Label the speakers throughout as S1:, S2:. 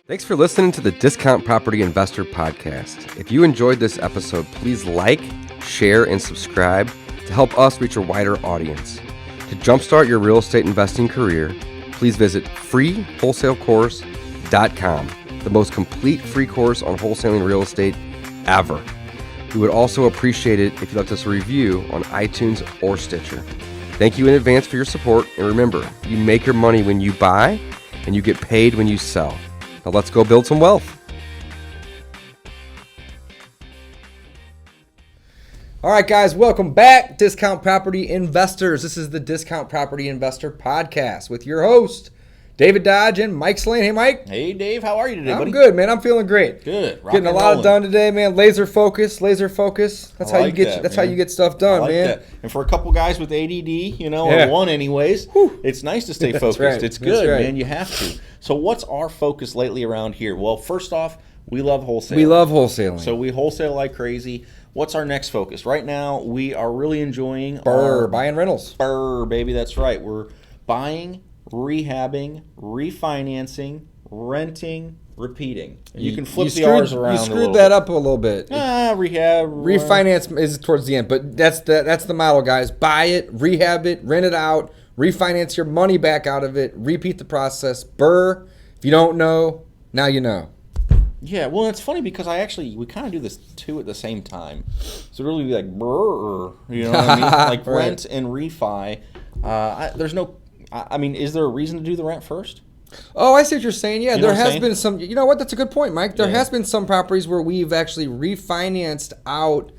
S1: Thanks for listening to the Discount Property Investor Podcast. If you enjoyed this episode, please like, share, and subscribe to help us reach a wider audience. To jumpstart your real estate investing career, please visit freewholesalecourse.com, the most complete free course on wholesaling real estate ever. We would also appreciate it if you left us a review on iTunes or Stitcher. Thank you in advance for your support, and remember, you make your money when you buy, and you get paid when you sell. Now let's go build some wealth.
S2: All right, guys, welcome back, Discount Property Investors. This is the Discount Property Investor Podcast with your host, David Dodge and Mike Slane. Hey, Mike.
S3: Hey, Dave. How are you today, buddy?
S2: I'm good, man. I'm feeling great.
S3: Good.
S2: Getting a lot done today, man. Laser focus. That's how you get. That's how you get stuff done, man.
S3: That. And for a couple guys with ADD, or one anyways, it's nice to stay focused.
S2: Right.
S3: It's good, man. You have to. So, what's our focus lately around here? Well, first off, we love wholesaling.
S2: We love wholesaling.
S3: So we wholesale like crazy. What's our next focus? Right now, we are really enjoying
S2: BRRRR, buying rentals.
S3: BRRRR, baby. That's right. We're buying, rehabbing, refinancing, renting, repeating. You can flip the R's around.
S2: You screwed that up a little bit.
S3: Rehab.
S2: Refinance is towards the end, but that's the model, guys. Buy it, rehab it, rent it out, refinance your money back out of it, repeat the process. BRRRR. If you don't know, now you know.
S3: Yeah, well, it's funny because we kind of do this two at the same time. So really be like BRRRR, you know what I mean? Like
S2: right.
S3: Rent and refi. Is there a reason to do the rent first?
S2: Oh, I see what you're saying. Yeah, there has
S3: saying?
S2: been some. You know what? That's a good point, Mike. There has been some properties where we've actually refinanced out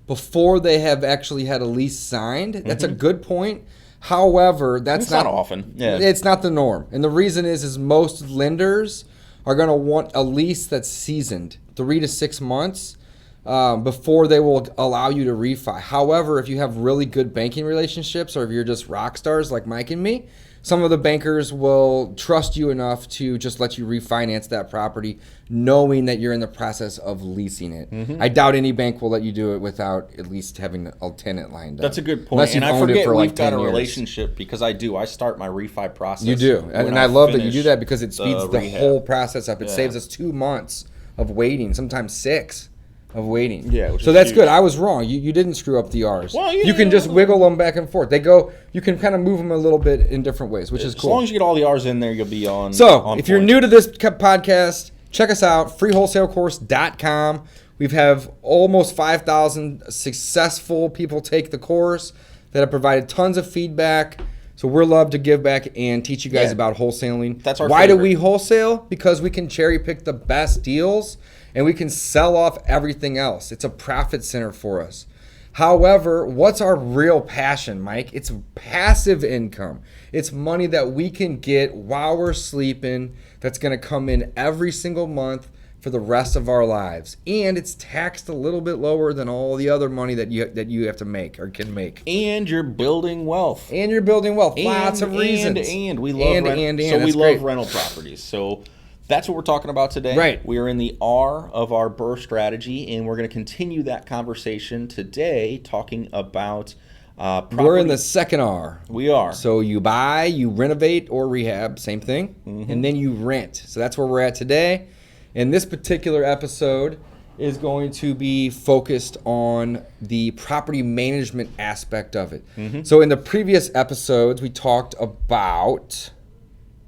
S2: before they have actually had a lease signed. That's a good point. However, that's
S3: not often. Yeah,
S2: it's not the norm, and the reason is most lenders are going to want a lease that's seasoned, 3 to 6 months, before they will allow you to refi. However, if you have really good banking relationships, or if you're just rock stars like Mike and me, some of the bankers will trust you enough to just let you refinance that property, knowing that you're in the process of leasing it. I doubt any bank will let you do it without at least having a tenant lined up.
S3: That's a good point. And I forget we've got a relationship because I start my refi process.
S2: You do. And I love that you do that because it speeds the whole process up. It saves us 2 months of waiting, sometimes 6 of waiting.
S3: Yeah,
S2: so that's good. I was wrong. You didn't screw up the R's.
S3: Well,
S2: you can just wiggle them back and forth. You can kind of move them a little bit in different ways, which is cool.
S3: As long as you get all the R's in there, you'll be on.
S2: So if you're new to this podcast, check us out, freewholesalecourse.com. We have almost 5,000 successful people take the course that have provided tons of feedback. So we're love to give back and teach you guys about wholesaling.
S3: That's our
S2: Why
S3: favorite.
S2: do we wholesale? Because we can cherry pick the best deals and we can sell off everything else. It's a profit center for us. However, what's our real passion, Mike? It's passive income. It's money that we can get while we're sleeping that's going to come in every single month for the rest of our lives. And it's taxed a little bit lower than all the other money that you have to make or can make.
S3: And you're building wealth.
S2: Lots of reasons.
S3: And we love rental properties. So that's what we're talking about today.
S2: Right.
S3: We are in the R of our BRRRR strategy, and we're going to continue that conversation today talking about property.
S2: We're in the second R.
S3: We are.
S2: So you buy, you renovate or rehab, same thing, and then you rent. So that's where we're at today. And this particular episode is going to be focused on the property management aspect of it. So in the previous episodes, we talked about...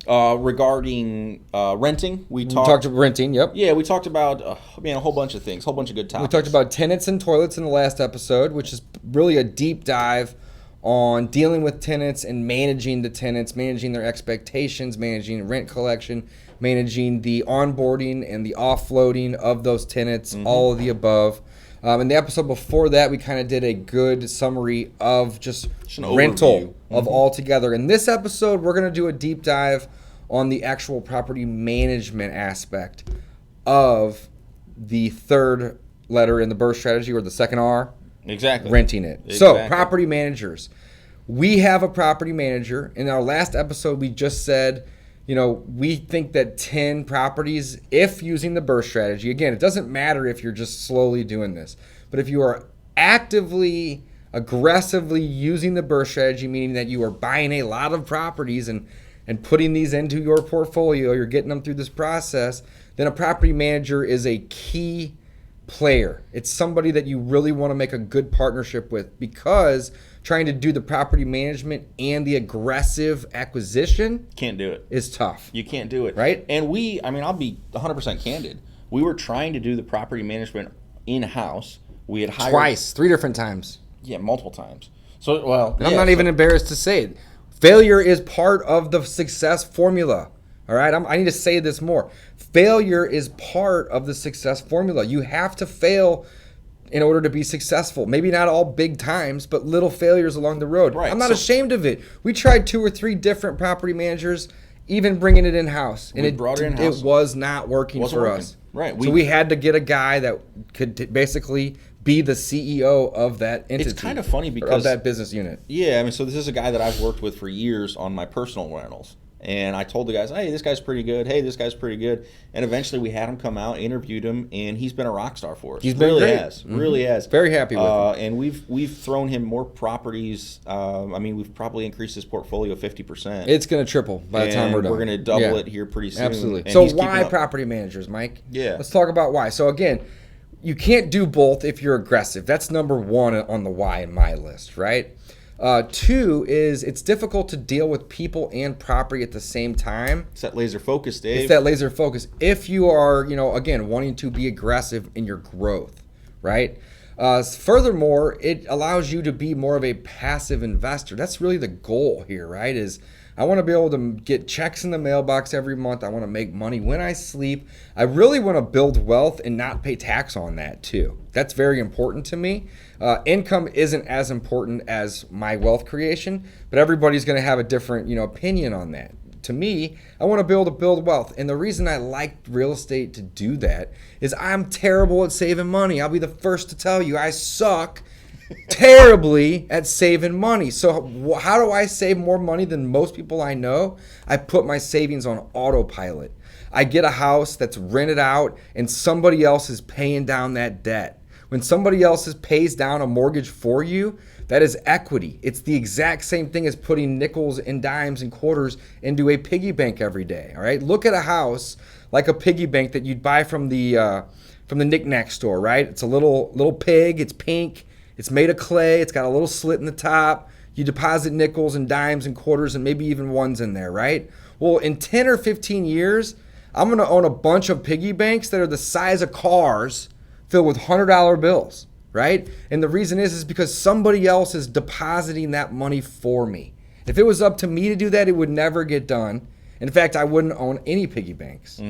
S3: regarding renting, we talked
S2: renting. Yep.
S3: Yeah, we talked about a whole bunch of things, a whole bunch of good topics.
S2: We talked about tenants and toilets in the last episode, which is really a deep dive on dealing with tenants and managing the tenants, managing their expectations, managing rent collection, managing the onboarding and the offloading of those tenants, all of the above. In the episode before that, we kind of did a good summary of just rental of all together. In this episode, we're going to do a deep dive on the actual property management aspect of the third letter in the BRRRR strategy, or the second R.
S3: Exactly.
S2: Renting it.
S3: Exactly.
S2: So, property managers. We have a property manager. In our last episode, we just said, we think that 10 properties, if using the BRRRR strategy, again, it doesn't matter if you're just slowly doing this, but if you are actively aggressively using the BRRRR strategy, meaning that you are buying a lot of properties and putting these into your portfolio, you're getting them through this process, then a property manager is a key player. It's somebody that you really want to make a good partnership with, because trying to do the property management and the aggressive acquisition
S3: can't do it.
S2: Is tough.
S3: You can't do it.
S2: Right?
S3: And I'll be 100% candid. We were trying to do the property management in-house. We had hired
S2: Twice, 3 different times.
S3: Yeah, multiple times. So, well,
S2: and I'm not even embarrassed to say it. Failure is part of the success formula. All right, I need to say this more. Failure is part of the success formula. You have to fail in order to be successful. Maybe not all big times, but little failures along the road.
S3: Right.
S2: I'm not ashamed of it. We tried 2 or 3 different property managers, even bringing it in-house. And it was not working for us.
S3: Right.
S2: So we had to get a guy that could basically be the CEO of that entity.
S3: It's kind of funny because
S2: of that business unit.
S3: Yeah, I mean, so this is a guy that I've worked with for years on my personal rentals. And I told the guys, hey, this guy's pretty good. Hey, this guy's pretty good. And eventually we had him come out, interviewed him, and he's been a rock star for us.
S2: He's been
S3: really
S2: great.
S3: Has. Really has.
S2: Very happy with him.
S3: And we've thrown him more properties. We've probably increased his portfolio 50%.
S2: It's going to triple by the time we're done.
S3: We're going to double it here pretty soon.
S2: Absolutely.
S3: And
S2: So why property managers, Mike?
S3: Yeah.
S2: Let's talk about why. So again, you can't do both if you're aggressive. That's number 1 on the why in my list, right? 2 is it's difficult to deal with people and property at the same time.
S3: It's that laser focus, Dave.
S2: It's that laser focus. If you are, again, wanting to be aggressive in your growth, right? Furthermore, it allows you to be more of a passive investor. That's really the goal here, right? Is I want to be able to get checks in the mailbox every month. I want to make money when I sleep. I really want to build wealth and not pay tax on that too. That's very important to me. Income isn't as important as my wealth creation, but everybody's going to have a different, opinion on that. To me, I want to be able to build wealth. And the reason I like real estate to do that is I'm terrible at saving money. I'll be the first to tell you I suck terribly at saving money. So how do I save more money than most people I know? I put my savings on autopilot. I get a house that's rented out and somebody else is paying down that debt. When somebody else pays down a mortgage for you, that is equity. It's the exact same thing as putting nickels and dimes and quarters into a piggy bank every day. All right, look at a house like a piggy bank that you'd buy from the knick-knack store. Right, it's a little pig. It's pink. It's made of clay. It's got a little slit in the top. You deposit nickels and dimes and quarters and maybe even ones in there, right? Well, in 10 or 15 years, I'm going to own a bunch of piggy banks that are the size of cars filled with $100 bills, right? And the reason is because somebody else is depositing that money for me. If it was up to me to do that, it would never get done. In fact, I wouldn't own any piggy banks,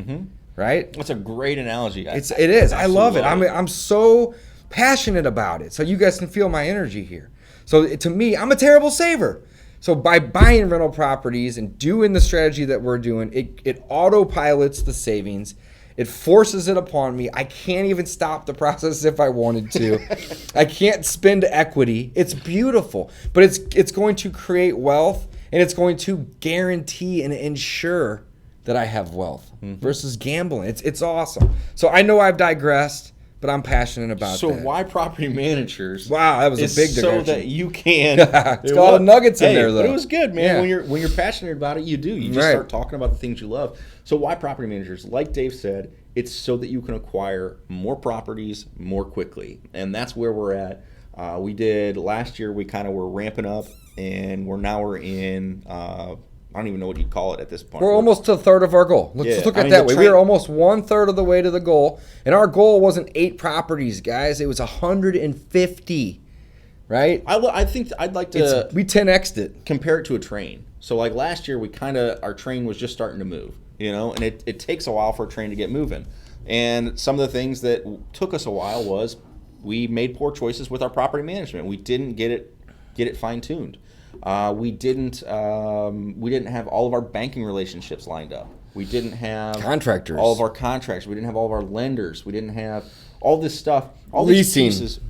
S2: right?
S3: That's a great analogy.
S2: It is. I love it. I'm so passionate about it. So you guys can feel my energy here. So to me, I'm a terrible saver. So by buying rental properties and doing the strategy that we're doing, it autopilots the savings. It forces it upon me. I can't even stop the process if I wanted to. I can't spend equity. It's beautiful, but it's going to create wealth, and it's going to guarantee and ensure that I have wealth versus gambling. It's awesome. So I know I've digressed, but I'm passionate about that.
S3: So why property managers?
S2: Wow, that was a big digression.
S3: So that you can.
S2: It's got a lot of nuggets in there, though.
S3: But it was good, man.
S2: Yeah.
S3: When you're passionate about it, you do. You just start talking about the things you love. So why property managers? Like Dave said, it's so that you can acquire more properties more quickly, and that's where we're at. We did last year. We kind of were ramping up, and we're in. I don't even know what you'd call it at this point.
S2: We're almost to a third of our goal. Let's look at it that way. We're almost 1/3 of the way to the goal. And our goal wasn't 8 properties, guys. It was 150, right?
S3: I think I'd like to...
S2: We 10x'd it.
S3: Compare it to a train. So like last year, our train was just starting to move, and it takes a while for a train to get moving. And some of the things that took us a while was we made poor choices with our property management. We didn't get it fine-tuned. We didn't have all of our banking relationships lined up. We didn't have
S2: contractors,
S3: all of our contracts. We didn't have all of our lenders. We didn't have all this stuff, all
S2: leasing,
S3: these pieces,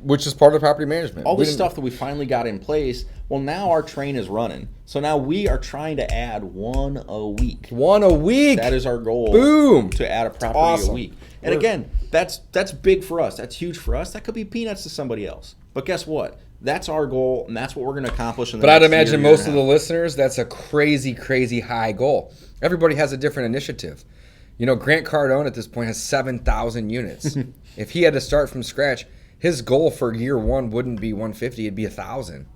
S2: which is part of property management.
S3: All this stuff that we finally got in place. Well, now our train is running. So now we are trying to add one a week.
S2: One a week.
S3: That is our goal.
S2: Boom.
S3: To add a property a week. And again, that's big for us. That's huge for us. That could be peanuts to somebody else. But guess what? That's our goal, and that's what we're going to accomplish. In the
S2: But I'd
S3: next
S2: imagine
S3: year
S2: most
S3: and
S2: of
S3: a
S2: the
S3: half.
S2: listeners, that's a crazy, crazy high goal. Everybody has a different initiative. You know, Grant Cardone at this point has 7,000 units. If he had to start from scratch, his goal for year one wouldn't be 150; it'd be 1,000.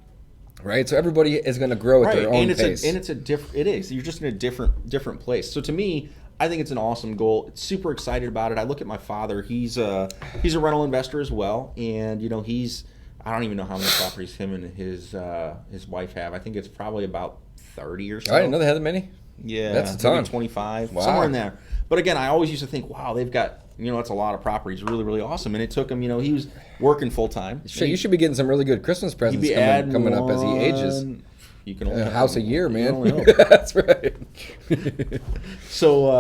S2: Right? So everybody is going to grow at their own pace.
S3: It is. You're just in a different place. So to me, I think it's an awesome goal. Super excited about it. I look at my father. He's a rental investor as well, and you know I don't even know how many properties him and his wife have. I think it's probably about 30 or so.
S2: I didn't know they had that many.
S3: Yeah,
S2: That's a ton.
S3: maybe 25,
S2: Wow.
S3: somewhere in there. But again, I always used to think, wow, they've got, that's a lot of properties, really, really awesome. And it took him, he was working full time.
S2: Shit, you should be getting some really good Christmas presents coming up as he ages.
S3: You can only
S2: A house a year,
S3: you
S2: man.
S3: can only hope.
S2: That's right.
S3: So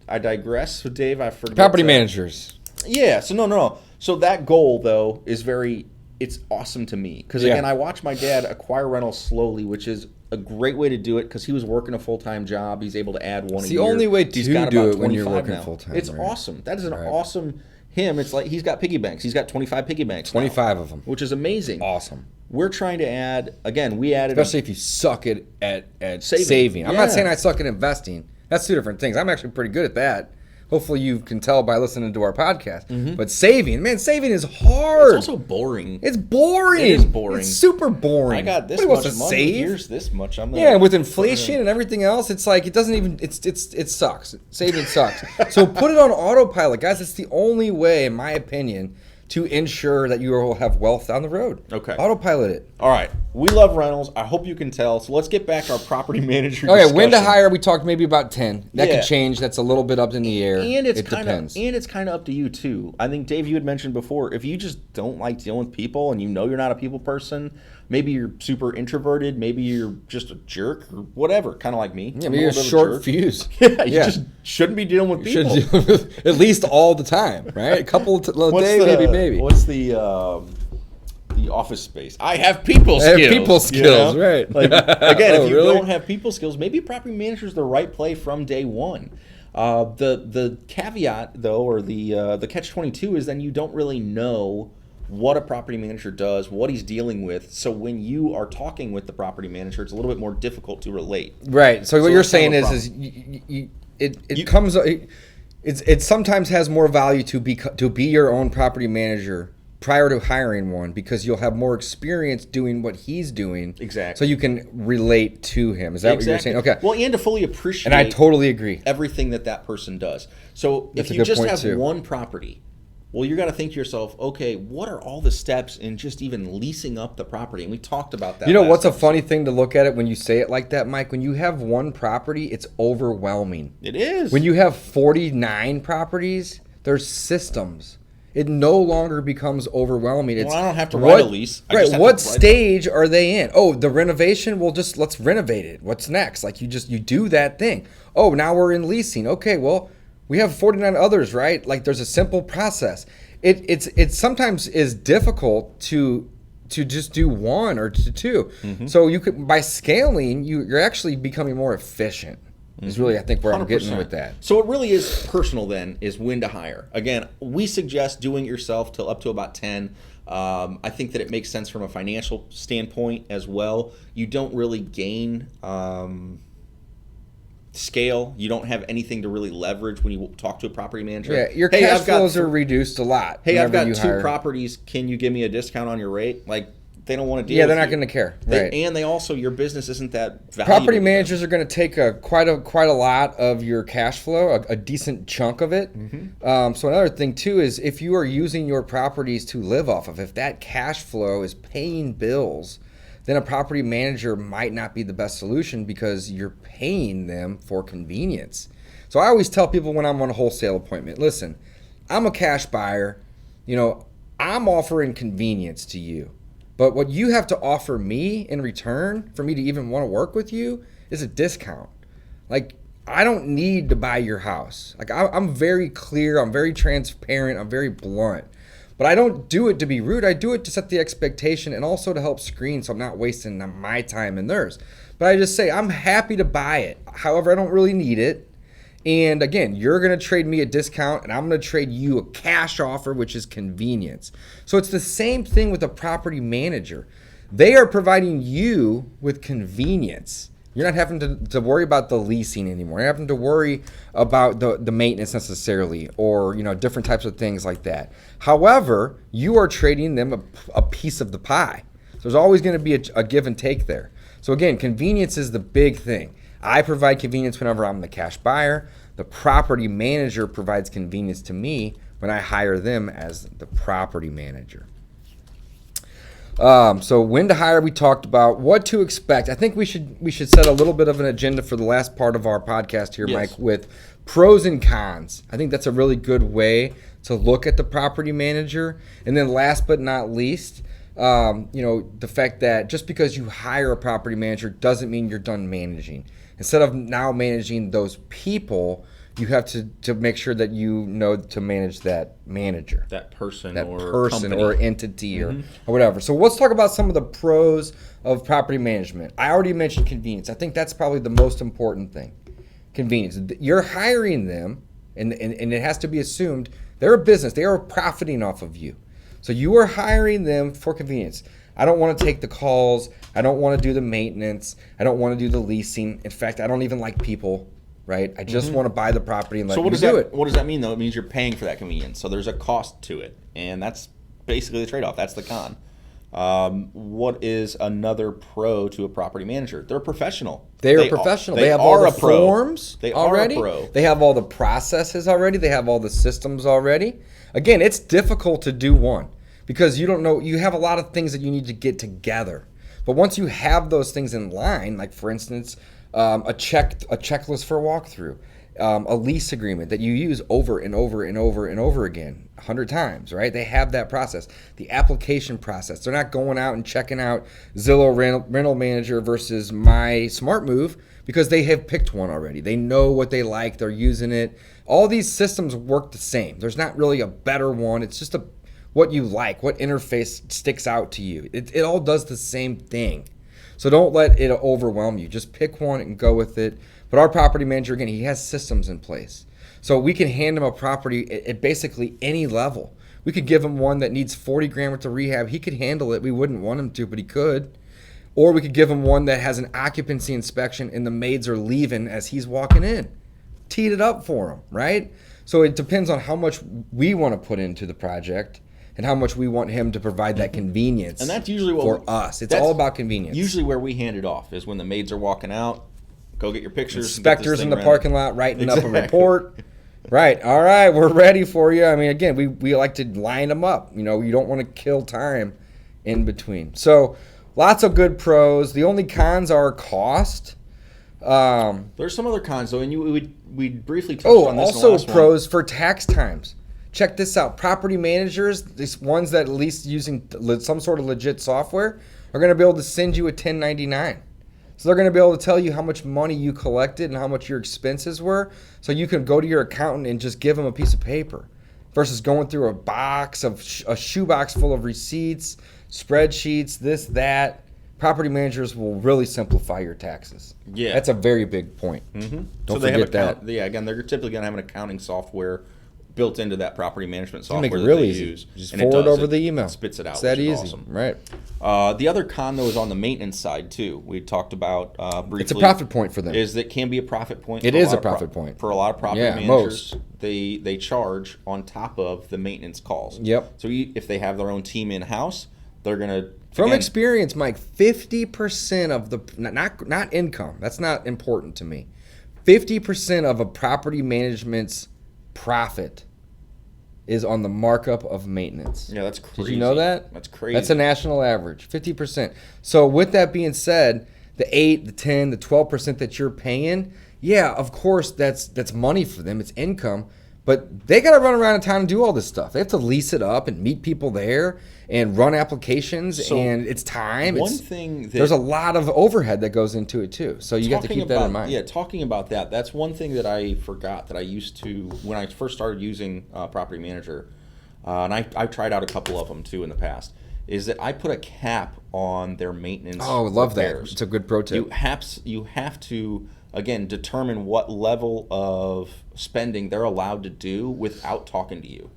S3: I digress. So Dave, I forgot.
S2: Property managers.
S3: Yeah. So no. So that goal though is it's awesome to me because again, I watched my dad acquire rentals slowly, which is a great way to do it because he was working a full-time job. He's able to add one.
S2: It's
S3: a
S2: the
S3: year.
S2: only way
S3: He's
S2: to
S3: got
S2: do
S3: about
S2: it when you're
S3: 25
S2: working
S3: now.
S2: full-time.
S3: It's
S2: right?
S3: awesome. That is an awesome him. It's like he's got piggy banks. He's got 25 piggy banks.
S2: 25 of them.
S3: Which is amazing.
S2: Awesome.
S3: We're trying to add again. We added
S2: Especially if you suck at saving. I'm not saying I suck at investing. That's two different things. I'm actually pretty good at that. Hopefully you can tell by listening to our podcast. But saving is hard.
S3: It's also boring.
S2: It's boring.
S3: It is boring.
S2: It's super boring.
S3: I got this
S2: Nobody
S3: much
S2: wants to
S3: money.
S2: save.
S3: Here's this much.
S2: Yeah, with inflation and everything else, it's like it doesn't even. It sucks. Saving sucks. So put it on autopilot, guys. It's the only way, in my opinion, to ensure that you will have wealth down the road.
S3: Okay.
S2: Autopilot it.
S3: All right. We love rentals. I hope you can tell. So let's get back to our property manager.
S2: Okay, when to
S3: discussion.
S2: hire, we talked maybe about 10. That
S3: Yeah.
S2: could change. That's a little bit up in the air.
S3: And it
S2: depends.
S3: it's kind of up to you too. I think Dave, you had mentioned before, if you just don't like dealing with people and you're not a people person, maybe you're super introverted, maybe you're just a jerk or whatever, kind of like me.
S2: Yeah,
S3: I'm
S2: maybe
S3: a
S2: a
S3: little bit of
S2: short
S3: jerk.
S2: fuse.
S3: Yeah, you just shouldn't be dealing with
S2: Should
S3: people.
S2: deal with at least all the time, right? A couple a day, maybe.
S3: What's the Office Space? I have people skills.
S2: People skills, right.
S3: Like, again,
S2: Oh,
S3: if you
S2: really?
S3: don't have people skills, maybe property manager is the right play from day one. The caveat, though, or the catch-22 is then you don't really know what a property manager does, what he's dealing with. So when you are talking with the property manager, it's a little bit more difficult to relate.
S2: Right. So what you're
S3: that's kind
S2: saying
S3: of a
S2: it sometimes has more value to be your own property manager prior to hiring one because you'll have more experience doing what he's doing.
S3: Exactly.
S2: So you can relate to him. Is that what you're saying? Okay.
S3: Well, and to fully appreciate
S2: And I totally agree.
S3: everything that person does. So
S2: That's
S3: if
S2: a
S3: you
S2: good
S3: just
S2: point,
S3: have
S2: too.
S3: one property, well, you're got to think to yourself, okay, what are all the steps in just even leasing up the property? And we talked about that.
S2: You know
S3: last
S2: what's a
S3: episode.
S2: funny thing to look at it when you say it like that, Mike? When you have one property, it's overwhelming.
S3: It is.
S2: When you have 49 properties, there's systems. It no longer becomes overwhelming. It's
S3: I don't have to write a lease. I
S2: Right.
S3: just have
S2: What
S3: to write
S2: stage are they in? Oh, the renovation? Well, let's renovate it. What's next? Like you do that thing. Oh, now we're in leasing. Okay, well, we have 49 others, right? Like there's a simple process. It sometimes is difficult to just do one or to two.
S3: Mm-hmm.
S2: So you could by scaling, you're actually becoming more efficient. Is really I think where I'm getting
S3: 100%.
S2: with that.
S3: So it really is personal then, is when to hire. Again, we suggest doing it yourself till up to about 10. I think that it makes sense from a financial standpoint as well. You don't really gain scale. You don't have anything to really leverage when you talk to a property manager.
S2: Yeah, your
S3: Hey,
S2: cash
S3: I've got
S2: flows are reduced a lot.
S3: Hey, I've
S2: whenever
S3: got
S2: you
S3: two
S2: hire.
S3: properties. Can you give me a discount on your rate? Like, they don't want to deal
S2: Yeah,
S3: with
S2: they're not
S3: you.
S2: going to care.
S3: They-
S2: Right.
S3: And they also, your business isn't that valuable.
S2: Property
S3: to them.
S2: managers are going to take quite a lot of your cash flow, a decent chunk of it. So another thing too is if you are using your properties to live off of, if that cash flow is paying bills, then a property manager might not be the best solution because you're paying them for convenience. So I always tell people when I'm on a wholesale appointment, listen, I'm a cash buyer. I'm offering convenience to you. But what you have to offer me in return for me to even want to work with you is a discount. Like, I don't need to buy your house. Like, I'm very clear. I'm very transparent. I'm very blunt. But I don't do it to be rude. I do it to set the expectation and also to help screen so I'm not wasting my time and theirs. But I just say I'm happy to buy it. However, I don't really need it. And again, you're going to trade me a discount, and I'm going to trade you a cash offer, which is convenience. So it's the same thing with a property manager. They are providing you with convenience. You're not having to worry about the leasing anymore. You're not having to worry about the maintenance necessarily, or different types of things like that. However, you are trading them a piece of the pie. So there's always going to be a give and take there. So again, convenience is the big thing. I provide convenience whenever I'm the cash buyer. The property manager provides convenience to me when I hire them as the property manager. So when to hire, we talked about what to expect. I think we should set a little bit of an agenda for the last part of our podcast here,
S3: Yes.
S2: Mike, with pros and cons. I think that's a really good way to look at the property manager. And then last but not least, the fact that just because you hire a property manager doesn't mean you're done managing. Instead of now managing those people, you have to make sure that you know to manage that manager,
S3: that person
S2: or entity or
S3: Mm-hmm.
S2: whatever. So let's talk about some of the pros of property management. I already mentioned convenience. I think that's probably the most important thing. Convenience. You're hiring them, and it has to be assumed they're a business. They are profiting off of you. So you are hiring them for convenience. I don't want to take the calls. I don't want to do the maintenance. I don't want to do the leasing. In fact, I don't even like people, right? I just want to buy the property and let you do it.
S3: What does that mean, though? It means you're paying for that convenience. So there's a cost to it. And that's basically the trade-off. That's the con. What is another pro to a property manager? They're a professional.
S2: They are professional. They have all the forms already. They have all the processes already. They have all the systems already. Again, it's difficult to do one because you don't know. You have a lot of things that you need to get together. But once you have those things in line, like for instance, a checklist for a walkthrough, a lease agreement that you use over and over and over and over again, 100 times, right? They have that process. The application process. They're not going out and checking out Zillow Rental Manager versus My Smart Move because they have picked one already. They know what they like. They're using it. All these systems work the same. There's not really a better one. It's just what you like, what interface sticks out to you. It all does the same thing. So don't let it overwhelm you. Just pick one and go with it. But our property manager, again, he has systems in place. So we can hand him a property at basically any level. We could give him one that needs 40 grand worth of rehab. He could handle it. We wouldn't want him to, but he could. Or we could give him one that has an occupancy inspection and the maids are leaving as he's walking in. Teed it up for him, right? So it depends on how much we want to put into the project and how much we want him to provide that convenience.
S3: And that's usually
S2: for us. It's all about convenience.
S3: Usually where we hand it off is when the maids are walking out. Go get your pictures.
S2: Inspectors in the parking lot writing up a report. Right. All right. We're ready for you. I mean, again, we like to line them up. You don't want to kill time in between. So lots of good pros. The only cons are cost.
S3: There's some other cons, though, and we briefly touched on this in the last
S2: pros for tax times. Check this out. Property managers, these ones that at least using some sort of legit software, are going to be able to send you a 1099. So they're going to be able to tell you how much money you collected and how much your expenses were. So you can go to your accountant and just give them a piece of paper versus going through a shoebox full of receipts, spreadsheets, this, that. Property managers will really simplify your taxes.
S3: Yeah.
S2: That's a very big point.
S3: Mm-hmm.
S2: Don't forget that.
S3: Yeah, again, they're typically going to have an accounting software built into that property management software
S2: make it
S3: that
S2: really
S3: they
S2: easy.
S3: use.
S2: Just
S3: And
S2: forward over the email.
S3: It spits it out.
S2: It's that
S3: which is
S2: easy,
S3: awesome.
S2: right?
S3: The other con, though, is on the maintenance side, too. We talked about briefly.
S2: It's a profit point for them.
S3: It can be a profit point.
S2: It is a profit point.
S3: For a lot of property managers,
S2: most.
S3: They charge on top of the maintenance calls.
S2: Yep.
S3: So if they have their own team in-house, they're going to...
S2: From experience, Mike, 50% of the, not income, that's not important to me. 50% of a property management's profit is on the markup of maintenance.
S3: Yeah, that's crazy.
S2: Did you know that?
S3: That's crazy.
S2: That's a national average, 50%. So with that being said, the 8, the 10, the 12% that you're paying, yeah, of course that's money for them, it's income, but they got to run around in town and do all this stuff. They have to lease it up and meet people there and run applications, and it's time. There's a lot of overhead that goes into it too, so you got to keep that in mind.
S3: Yeah, talking about that, that's one thing that I forgot that I used to, when I first started using Property Manager, and I've tried out a couple of them too in the past, is that I put a cap on their maintenance.
S2: Oh, love
S3: repairs.
S2: that. It's a good pro tip.
S3: You have to again, determine what level of spending they're allowed to do without talking to you.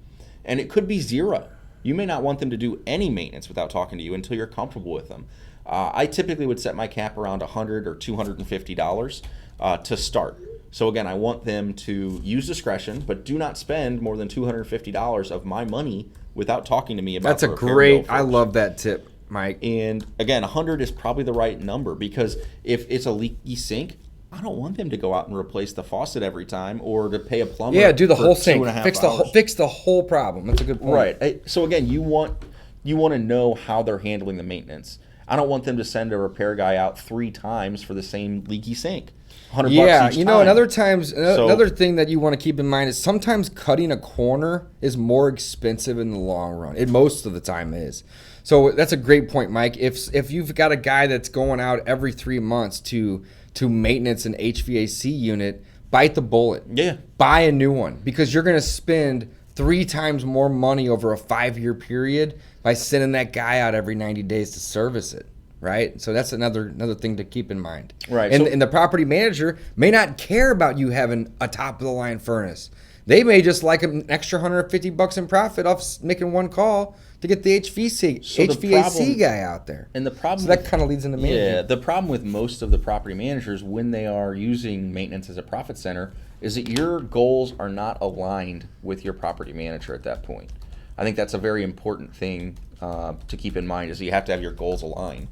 S3: And it could be zero. You may not want them to do any maintenance without talking to you until you're comfortable with them. I typically would set my cap around $100 or $250 to start. So again, I want them to use discretion, but do not spend more than $250 of my money without talking to me about.
S2: That's a great. I love that tip, Mike.
S3: And again, 100 is probably the right number, because if it's a leaky sink, I don't want them to go out and replace the faucet every time or to pay a plumber.
S2: Yeah, do the
S3: for
S2: whole sink.
S3: 2.5
S2: Fix the whole problem. That's a good point.
S3: Right. So again, you want to know how they're handling the maintenance. I don't want them to send a repair guy out 3 times for the same leaky sink. $100
S2: Yeah,
S3: each
S2: you know,
S3: time.
S2: another thing that you want to keep in mind is sometimes cutting a corner is more expensive in the long run. It most of the time is. So that's a great point, Mike. If you've got a guy that's going out every 3 months to maintenance an HVAC unit, bite the bullet.
S3: Yeah.
S2: Buy a new one, because you're going to spend 3 times more money over a 5-year period by sending that guy out every 90 days to service it. Right, so that's another thing to keep in mind.
S3: Right,
S2: and the property manager may not care about you having a top of the line furnace. They may just like an extra $150 in profit off making one call to get the HVAC guy out there.
S3: And the problem,
S2: so that kind of leads into management.
S3: Yeah, the problem with most of the property managers when they are using maintenance as a profit center is that your goals are not aligned with your property manager at that point. I think that's a very important thing to keep in mind, is that you have to have your goals aligned.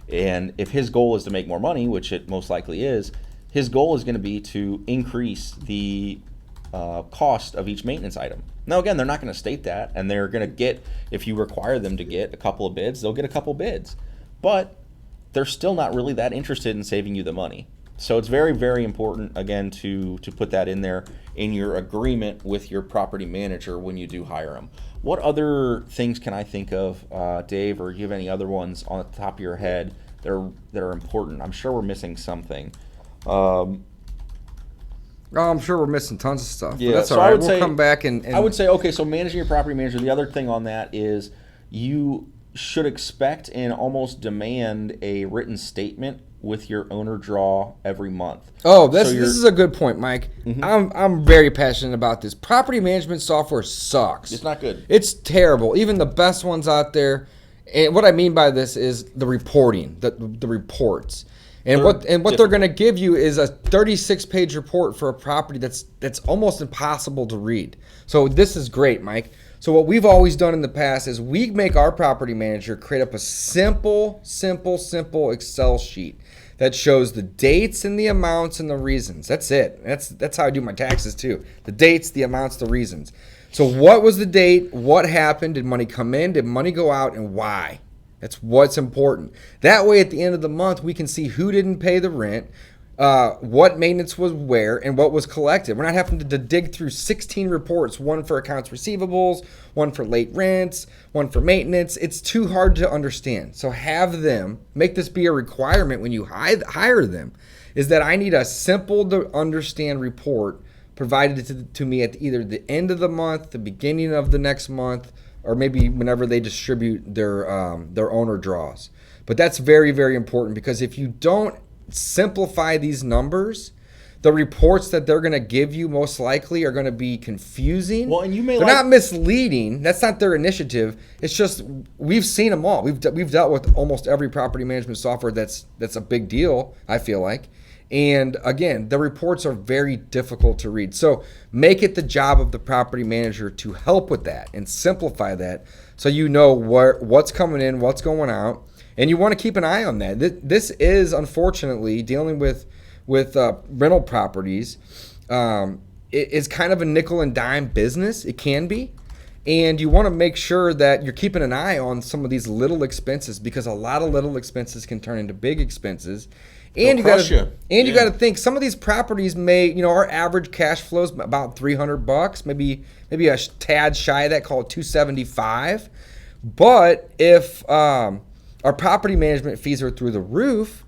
S3: And if his goal is to make more money, which it most likely is, his goal is going to be to increase the cost of each maintenance item. Now, again, they're not going to state that, and they're going to get, if you require them to get a couple of bids, they'll get a couple bids. But they're still not really that interested in saving you the money. So it's very, very important, again, to put that in there in your agreement with your property manager when you do hire them. What other things can I think of, Dave, or do you have any other ones on the top of your head that are important? I'm sure we're missing something.
S2: I'm sure we're missing tons of stuff.
S3: Yeah,
S2: but that's
S3: so
S2: all right.
S3: I would
S2: We'll
S3: say,
S2: come back and
S3: I would say, okay, so managing your property manager, the other thing on that is you should expect and almost demand a written statement with your owner draw every month.
S2: Oh, this is a good point, Mike. Mm-hmm. I'm very passionate about this. Property management software sucks.
S3: It's not good.
S2: It's terrible. Even the best ones out there. And what I mean by this is the reporting, the reports. And what they're going to give you is a 36-page report for a property that's almost impossible to read. So this is great, Mike. So what we've always done in the past is we make our property manager create up a simple Excel sheet that shows the dates and the amounts and the reasons. That's it. That's how I do my taxes too. The dates, the amounts, the reasons. So what was the date? What happened? Did money come in? Did money go out? And why? That's what's important. That way, at the end of the month, we can see who didn't pay the rent, what maintenance was where, and what was collected. We're not having to dig through 16 reports, one for accounts receivables, one for late rents, one for maintenance. It's too hard to understand. So have them, make this be a requirement when you hire them, is that I need a simple to understand report provided to me at either the end of the month, the beginning of the next month, or maybe whenever they distribute their owner draws. But that's very, very important, because if you don't simplify these numbers, the reports that they're going to give you most likely are going to be confusing.
S3: Well, and they're
S2: not misleading. That's not their initiative. It's just we've seen them all. We've dealt with almost every property management software that's a big deal, I feel like. And again, the reports are very difficult to read. So make it the job of the property manager to help with that and simplify that, so you know what's coming in, what's going out, and you want to keep an eye on that. This is, unfortunately, dealing with rental properties. It is kind of a nickel and dime business. It can be. And you want to make sure that you're keeping an eye on some of these little expenses, because a lot of little expenses can turn into big expenses. And you got to think, some of these properties may, our average cash flow is about $300, maybe a tad shy of that, call it $275. But if our property management fees are through the roof,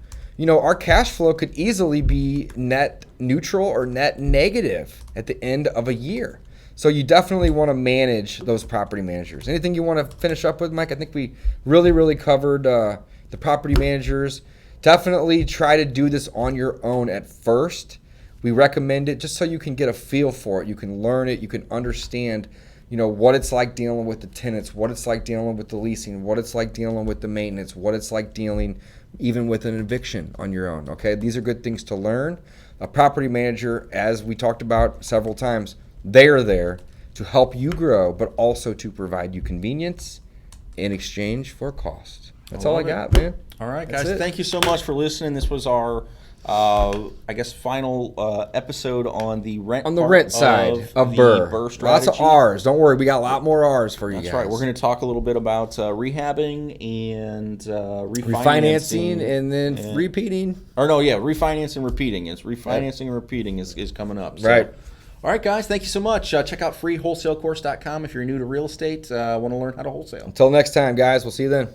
S2: our cash flow could easily be net neutral or net negative at the end of a year. So you definitely want to manage those property managers. Anything you want to finish up with, Mike? I think we really, really covered the property managers. definitely try to do this on your own at first. We recommend it just so you can get a feel for it. You can learn it. You can understand, what it's like dealing with the tenants, what it's like dealing with the leasing, what it's like dealing with the maintenance, what it's like dealing even with an eviction on your own. Okay, these are good things to learn. A property manager, as we talked about several times, they are there to help you grow, but also to provide you convenience in exchange for cost. That's all I got, man.
S3: All right,
S2: That's
S3: guys.
S2: it.
S3: Thank you so much for listening. This was our, final episode on the rent
S2: side of
S3: the
S2: BRRRR.
S3: BRRRR
S2: Lots
S3: strategy.
S2: of R's. Don't worry, we got a lot more R's for you
S3: That's
S2: guys.
S3: right. We're going to talk a little bit about rehabbing and
S2: refinancing and then repeating.
S3: Or no, yeah, refinancing and repeating. It's refinancing and repeating is coming up. So.
S2: Right.
S3: All right, guys. Thank you so much. Check out freewholesalecourse.com if you're new to real estate, want to learn how to wholesale.
S2: Until next time, guys. We'll see you then.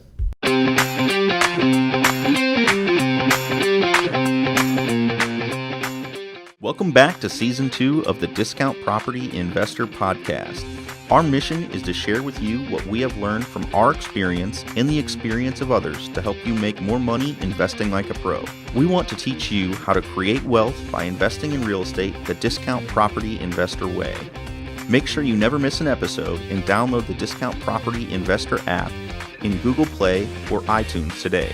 S4: Welcome back to Season 2 of the Discount Property Investor Podcast. Our mission is to share with you what we have learned from our experience and the experience of others to help you make more money investing like a pro. We want to teach you how to create wealth by investing in real estate the Discount Property Investor way. Make sure you never miss an episode and download the Discount Property Investor app in Google Play or iTunes today.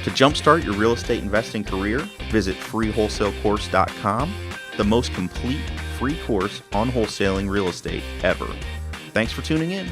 S4: To jumpstart your real estate investing career, visit freewholesalecourse.com, the most complete free course on wholesaling real estate ever. Thanks for tuning in.